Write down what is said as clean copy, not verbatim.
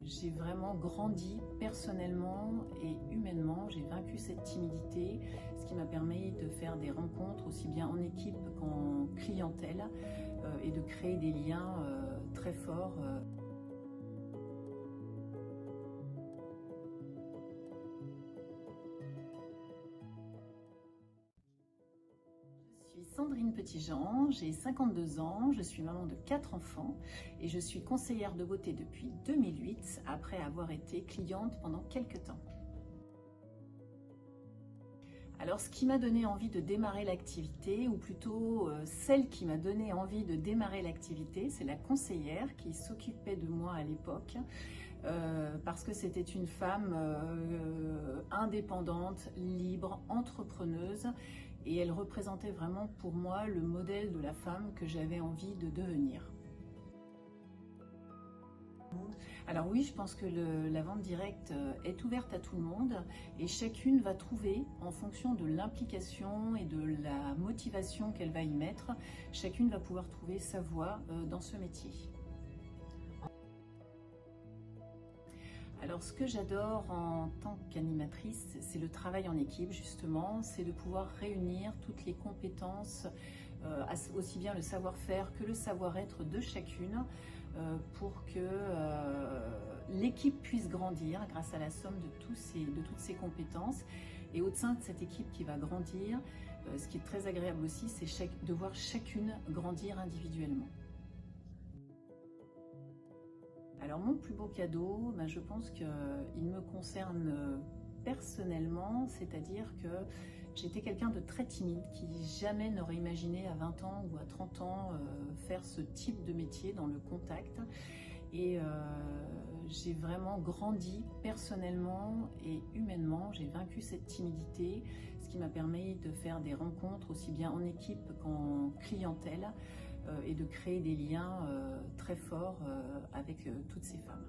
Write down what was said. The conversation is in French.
j'ai vraiment grandi personnellement et humainement. J'ai vaincu cette timidité, ce qui m'a permis de faire des rencontres aussi bien en équipe qu'en clientèle et de créer des liens très forts. Je suis Sandrine Petitjean, j'ai 52 ans, je suis maman de 4 enfants et je suis conseillère de beauté depuis 2008 après avoir été cliente pendant quelques temps. Alors ce qui m'a donné envie de démarrer l'activité, ou plutôt celle qui m'a donné envie de démarrer l'activité, c'est la conseillère qui s'occupait de moi à l'époque, parce que c'était une femme indépendante, libre, entrepreneuse, et elle représentait vraiment pour moi le modèle de la femme que j'avais envie de devenir. Alors oui, je pense que la vente directe est ouverte à tout le monde et chacune va trouver, en fonction de l'implication et de la motivation qu'elle va y mettre, chacune va pouvoir trouver sa voie dans ce métier. Alors ce que j'adore en tant qu'animatrice, c'est le travail en équipe justement, c'est de pouvoir réunir toutes les compétences, aussi bien le savoir-faire que le savoir-être de chacune, pour que l'équipe puisse grandir grâce à la somme de toutes ces compétences. Et au sein de cette équipe qui va grandir, ce qui est très agréable aussi, c'est de voir chacune grandir individuellement. Alors mon plus beau cadeau, je pense qu'il me concerne personnellement, c'est-à-dire que j'étais quelqu'un de très timide qui jamais n'aurait imaginé à 20 ans ou à 30 ans faire ce type de métier dans le contact. Et j'ai vraiment grandi personnellement et humainement, j'ai vaincu cette timidité, ce qui m'a permis de faire des rencontres aussi bien en équipe qu'en clientèle et de créer des liens très forts avec toutes ces femmes.